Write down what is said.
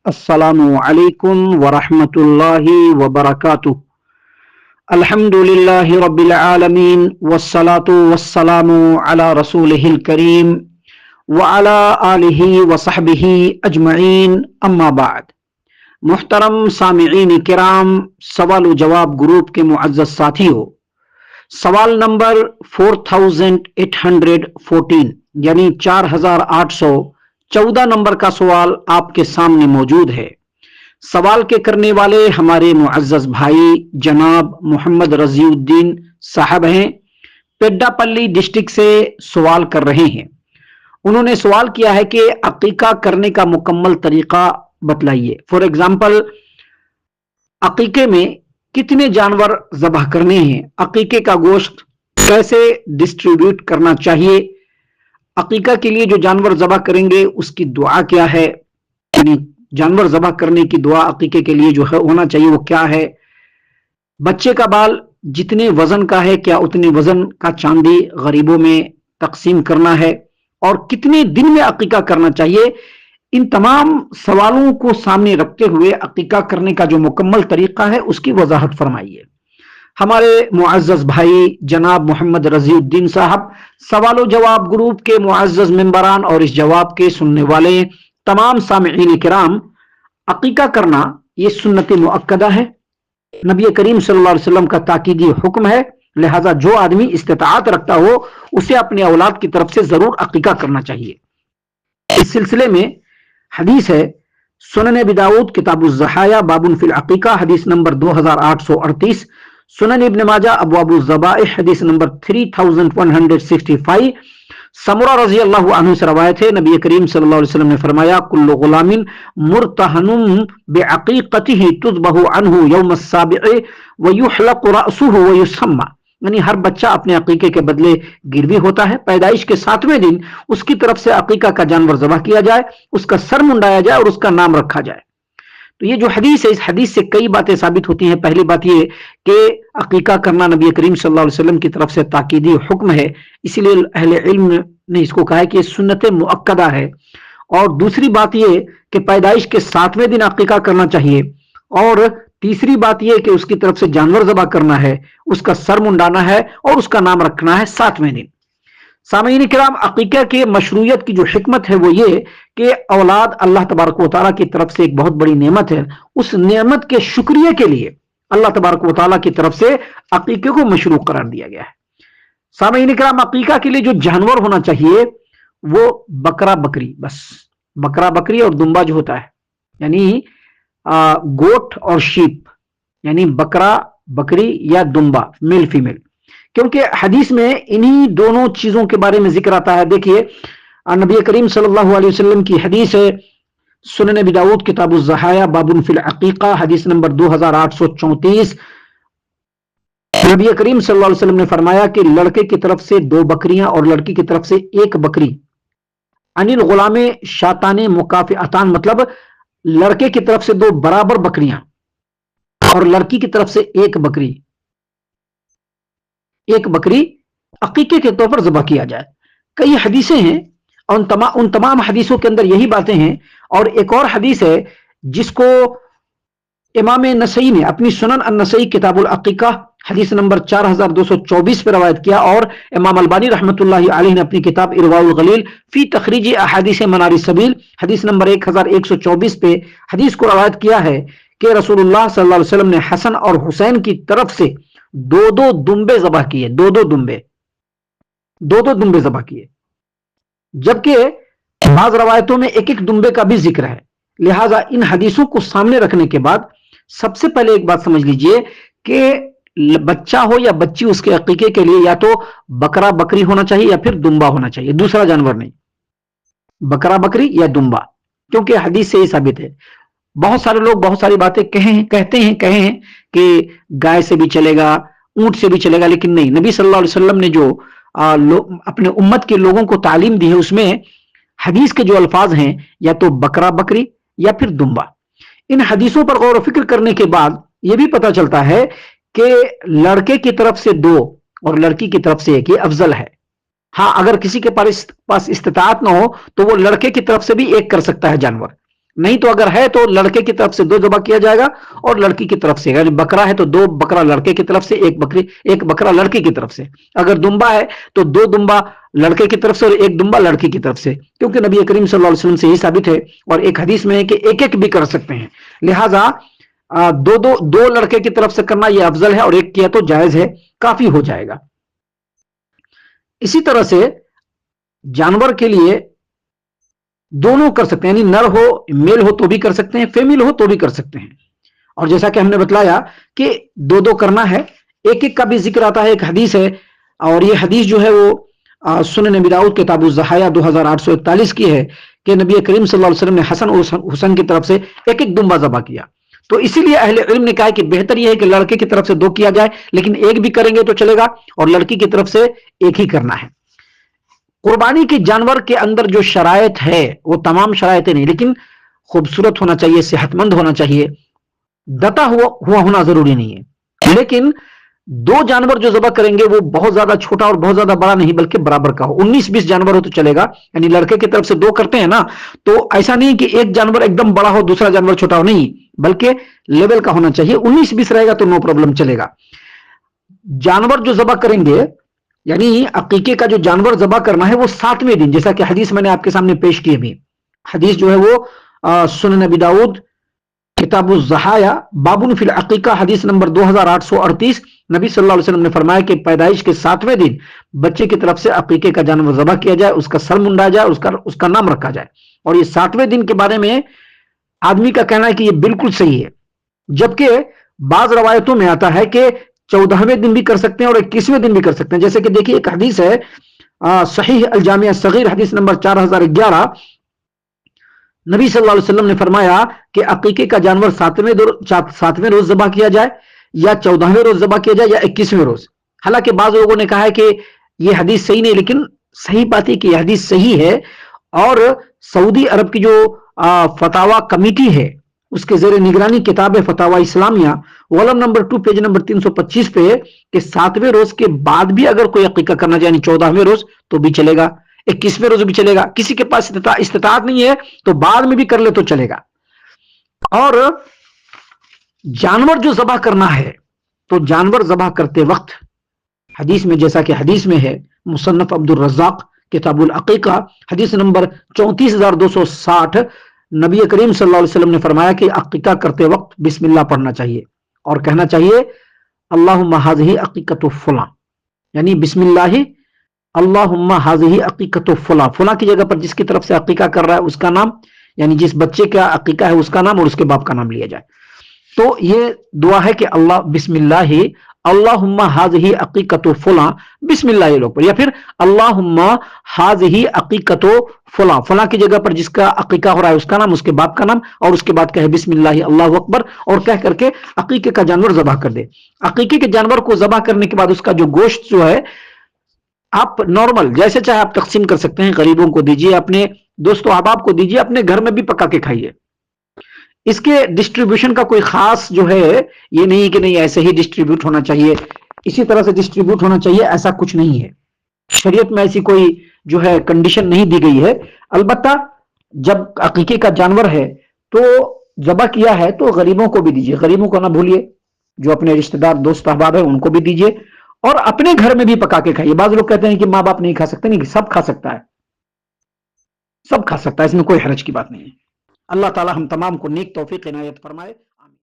अस्सलामु अलैकुम वरहमतुल्लाहि वबरकातुह। अल्हम्दुलिल्लाहि रब्बिल आलमीन वस्सलातु वस्सलामु अला रसूलिहिल करीम व अला आलिहि व सहबिहि अजमईन, अम्मा बाद। मुहतरम सामिईन किराम, सवाल व जवाब ग्रुप के मुअज़्ज़ज़ साथियों, सवाल नंबर 4814 यानी 4814 नंबर का सवाल आपके सामने मौजूद है। सवाल के करने वाले हमारे मुअज़्ज़ज़ भाई जनाब मोहम्मद रज़ीउद्दीन साहब हैं। पेड्डापल्ली डिस्ट्रिक्ट से सवाल कर रहे हैं। उन्होंने सवाल किया है कि अकीका करने का मुकम्मल तरीका बतलाइए। फॉर एग्जाम्पल, अकीके में कितने जानवर ज़बह करने हैं, अकीके का गोश्त कैसे डिस्ट्रीब्यूट करना चाहिए, अकीका के लिए जो जानवर ज़बह करेंगे उसकी दुआ क्या है, यानी जानवर ज़बह करने की दुआ अकीके के लिए जो है होना चाहिए वो क्या है, बच्चे का बाल जितने वजन का है क्या उतने वजन का चांदी गरीबों में तकसीम करना है, और कितने दिन में अकीका करना चाहिए। इन तमाम सवालों को सामने रखते हुए अकीका करने का जो मुकम्मल तरीका है उसकी वजाहत फरमाइए। हमारे मुअज़्ज़ज़ भाई जनाब मोहम्मद रज़ीउद्दीन साहब, सवाल जवाब ग्रुप के मुअज़्ज़ज़ मेंबरान और इस जवाब के सुनने वाले तमाम सामिईन किराम, अकीका करना ये सुन्नत मुअक्कदा है, नबी करीम सल्लल्लाहु अलैहि वसल्लम का ताकीदी हुक्म है। लिहाजा जो आदमी इस्तिताअत रखता हो उसे अपने औलाद की तरफ से जरूर अकीका करना चाहिए। इस सिलसिले में हदीस है सुनन अबी दाऊद किताबुज़ ज़हाया बाबुन फिल अकीका हदीस नंबर 2838, सुनन इब्न माजा अबवाबुज़ ज़बाइह हदीस नंबर 3165। समुरा रज़ी अल्लाहु अन्हु से रवायत है, नबी करीम सल्लल्लाहु अलैहि वसल्लम ने फरमाया, कुल्लु गुलामिन मुर्तहनुम बिअक़ीक़तिही तुज़बहु अन्हु यौम अस्साबिअ व युहलक़ु रअसुहु व युसम्मा, यानी हर बच्चा अपने अकीके के बदले गिरवी होता है। पैदाइश के 7वें दिन उसकी तरफ से अकीका का जानवर ज़बह किया जाए, उसका सर मुंडाया जाए और उसका नाम रखा जाए। तो ये जो हदीस है, इस हदीस से कई बातें साबित होती हैं। पहली बात ये कि अकीका करना नबी करीम सल्लल्लाहु अलैहि वसल्लम की तरफ से ताकीदी हुक्म है, इसीलिए अहले इल्म ने इसको कहा है कि ये सुन्नत मुअक्कदा है। और दूसरी बात ये कि पैदाइश के 7वें दिन अकीका करना चाहिए, और तीसरी बात यह कि उसकी तरफ से जानवर ज़बह करना है, उसका सर मुंडाना है और उसका नाम रखना है 7वें दिन। सामीन किराम, अकीका के मशरूयत की जो हिकमत है वो ये कि औलाद अल्लाह तबारक व तआला की तरफ से एक बहुत बड़ी नेमत है। उस नेमत के शुक्रिया के लिए अल्लाह तबारक व तआला की तरफ से अकीके को मशरू करार दिया गया है। सामीन किराम, अकीका के लिए जो जानवर होना चाहिए वो बकरा बकरी, बस बकरा बकरी और दुम्बा जो होता है, यानी गोट और शीप, यानी बकरा बकरी या दुम्बा, मेल फीमेल, क्योंकि हदीस में इन्हीं दोनों चीजों के बारे में जिक्र आता है। देखिए, नबी करीम सल्लल्लाहु अलैहि वसल्लम की हदीस है सुनन अबी दाऊद किताबुज़ ज़हाया बाबुन फिल अक़ीक़ा हदीस नंबर 2834। नबी करीम सल्लल्लाहु अलैहि वसल्लम ने फरमाया कि लड़के की तरफ से 2 बकरियां और लड़की की तरफ से 1 बकरी, अनिल गुलामे शाताने मुकाफ़िअतान, मतलब लड़के की तरफ से 2 बराबर बकरियां और लड़की की तरफ से 1 बकरी, 1 बकरी अकीके के तौर पर ज़बह किया जाए। कई हदीसें हैं और उन तमाम हदीसों के अंदर यही बातें हैं। और एक और हदीस है जिसको इमाम नसई ने अपनी सुनन अन-नसई किताबुल अकीका हदीस नंबर 4224 पर रवायत किया, और इमाम अलबानी रहमतुल्लाहि अलैहि ने अपनी किताब इरवाउल गलील फी तखरीज अहादीस मनारिस सबील हदीस नंबर 1124 पे हदीस को रवायत किया है कि रसूलुल्लाह सल्लल्लाहु अलैहि वसल्लम ने हसन और हुसैन की तरफ से 2-2 दुम्बे ज़बह किए, 2-2 दुम्बे ज़बह किए, जबकि बाज़ रवायतों में 1-1 दुम्बे का भी जिक्र है। लिहाजा इन हदीसों को सामने रखने के बाद सबसे पहले एक बात समझ लीजिए कि बच्चा हो या बच्ची, उसके अकीके के लिए या तो बकरा बकरी होना चाहिए या फिर दुम्बा होना चाहिए, दूसरा जानवर नहीं, बकरा बकरी या दुम्बा, क्योंकि हदीस से ही साबित है। बहुत सारे लोग बहुत सारी बातें कहे हैं कि गाय से भी चलेगा, ऊंट से भी चलेगा, लेकिन नहीं, नबी सल्लल्लाहु अलैहि वसल्लम ने जो अपने उम्मत के लोगों को तालीम दी है उसमें हदीस के जो अल्फाज हैं या तो बकरा बकरी या फिर दुम्बा। इन हदीसों पर गौर फिक्र करने के बाद यह भी पता चलता है कि लड़के की तरफ से 2 और लड़की की तरफ से 1 ये अफजल है। हाँ, अगर किसी के पास इस्तिताअत ना हो तो वो लड़के की तरफ से भी 1 कर सकता है जानवर, نہیں تو اگر ہے تو لڑکے کی طرف سے 2 ذبح کیا جائے گا اور لڑکی کی طرف سے، یعنی بکرا ہے تو 2 بکرا لڑکے کی طرف سے، ایک بکرا لڑکی کی طرف سے. اگر دمبا ہے تو 2 دمبا لڑکے کی طرف سے اور 1 دمبا لڑکی کی طرف سے، کیونکہ نبی کریم صلی اللہ علیہ وسلم سے یہ ثابت ہے اور ایک حدیث میں ہے کہ ایک بھی کر سکتے ہیں. لہٰذا دو لڑکے کی طرف سے کرنا یہ افضل ہے، اور ایک کیا تو جائز ہے، کافی ہو جائے گا. اسی طرح سے جانور کے لیے دونوں کر سکتے ہیں، یعنی نر ہو میل ہو تو بھی کر سکتے ہیں، فیمیل ہو تو بھی کر سکتے ہیں. اور جیسا کہ ہم نے بتلایا کہ 2 کرنا ہے، ایک کا بھی ذکر آتا ہے. ایک حدیث ہے اور یہ حدیث جو ہے وہ سنن نبی داؤد کتاب الضحایا 2841 کی ہے کہ نبی کریم صلی اللہ علیہ وسلم نے حسن اور حسین کی طرف سے ایک دمبا ذبح کیا. تو اسی لیے اہل علم نے کہا کہ بہتر یہ ہے کہ لڑکے کی طرف سے 2 کیا جائے، لیکن ایک بھی کریں گے تو چلے گا، اور لڑکی کی طرف سے ایک ہی کرنا ہے. قربانی کے جانور کے اندر جو شرائط ہے وہ تمام شرائطیں نہیں، لیکن خوبصورت ہونا چاہیے، صحت مند ہونا چاہیے، دتا ہوا ہونا ضروری نہیں ہے. لیکن 2 جانور جو ذبح کریں گے وہ بہت زیادہ چھوٹا اور بہت زیادہ بڑا نہیں، بلکہ برابر کا ہو. 19-20 جانور ہو تو چلے گا، یعنی لڑکے کی طرف سے 2 کرتے ہیں نا، تو ایسا نہیں کہ ایک جانور ایک دم بڑا ہو دوسرا جانور چھوٹا ہو، نہیں، بلکہ لیول کا ہونا چاہیے. 19-20 رہے گا تو نو پرابلم چلے گا. جانور جو ذبح کریں گے، یعنی عقیقے کا جو جانور ذبح کرنا ہے وہ 7ویں دن، جیسا کہ حدیث میں نے آپ کے سامنے پیش کی ابھی. حدیث جو ہے وہ سنن نبی داؤد کتاب الضحایا بابن فی العقیقہ حدیث نمبر 2838. نبی صلی اللہ علیہ وسلم نے فرمایا کہ پیدائش کے 7ویں دن بچے کی طرف سے عقیقے کا جانور ذبح کیا جائے، اس کا سر منڈا جائے، اس کا نام رکھا جائے. اور یہ 7ویں دن کے بارے میں آدمی کا کہنا ہے کہ یہ بالکل صحیح ہے، جبکہ بعض روایتوں میں آتا ہے کہ 14ویں دن بھی کر سکتے ہیں اور 21ویں دن بھی کر سکتے ہیں. جیسے کہ دیکھیے ایک حدیث ہے صحیح الجامع الصغیر حدیث نمبر 4011. نبی صلی اللہ علیہ وسلم نے فرمایا کہ عقیقے کا جانور 7ویں روز ذبح کیا جائے یا 14ویں روز ذبح کیا جائے یا 21ویں روز. حالانکہ بعض لوگوں نے کہا ہے کہ یہ حدیث صحیح نہیں، لیکن صحیح بات ہے کہ یہ حدیث صحیح ہے. اور سعودی عرب کی جو فتاوا کمیٹی ہے اس کے زیر نگرانی کتاب فتاوا اسلامیہ والم نمبر 2 پیج نمبر 325 پہ کہ 7ویں روز کے بعد بھی اگر کوئی عقیقہ کرنا چاہے، یعنی 14ویں روز تو بھی چلے گا، 21ویں روز بھی چلے گا. کسی کے پاس استطاعت نہیں ہے تو بعد میں بھی کر لے تو چلے گا. اور جانور جو ذبح کرنا ہے تو جانور ذبح کرتے وقت حدیث میں، جیسا کہ حدیث میں ہے مصنف عبد الرزاق کتاب العقیقہ حدیث نمبر 34260، نبی کریم صلی اللہ علیہ وسلم نے فرمایا کہ عقیقہ کرتے وقت بسم اللہ پڑھنا چاہیے اور کہنا چاہیے اللہم ھذہ عقیقۃ فلاں، یعنی بسم اللہ اللہم ھذہ عقیقۃ فلاں، فلاں کی جگہ پر جس کی طرف سے عقیقہ کر رہا ہے اس کا نام، یعنی جس بچے کا عقیقہ ہے اس کا نام اور اس کے باپ کا نام لیا جائے. تو یہ دعا ہے کہ اللہ بسم اللہ اللہم ھذہ عقیقۃ فلاں، بسم اللہ لوگ پر، یا پھر اللہم ھذہ عقیقۃ فلاں، فلاں کی جگہ پر جس کا عقیقہ ہو رہا ہے اس کا نام، اس کے باپ کا نام، اور اس کے بعد کہے بسم اللہ اللہ اکبر اور کہہ کر کے عقیقے کا جانور ذبح کر دے. عقیقے کے جانور کو ذبح کرنے کے بعد اس کا جو گوشت جو ہے آپ نارمل جیسے چاہے آپ تقسیم کر سکتے ہیں، غریبوں کو دیجیے، اپنے دوست و احباب کو دیجیے، اپنے گھر میں بھی پکا کے کھائیے. اس کے ڈسٹریبیوشن کا کوئی خاص جو ہے یہ نہیں کہ نہیں ایسے ہی ڈسٹریبیوٹ ہونا چاہیے، اسی طرح سے ڈسٹریبیوٹ ہونا چاہیے، ایسا کچھ نہیں ہے. شریعت میں ایسی کوئی جو ہے کنڈیشن نہیں دی گئی ہے. البتہ جب عقیقے کا جانور ہے تو ذبح کیا ہے تو غریبوں کو بھی دیجیے، غریبوں کو نہ بھولیے، جو اپنے رشتہ دار دوست احباب ہیں ان کو بھی دیجیے، اور اپنے گھر میں بھی پکا کے کھائیے. بعض لوگ کہتے ہیں کہ ماں باپ نہیں کھا سکتے، نہیں، سب کھا سکتا ہے، سب کھا سکتا ہے، اس میں کوئی حرج کی بات نہیں ہے. اللہ تعالی ہم تمام کو نیک توفیق عنایت فرمائے.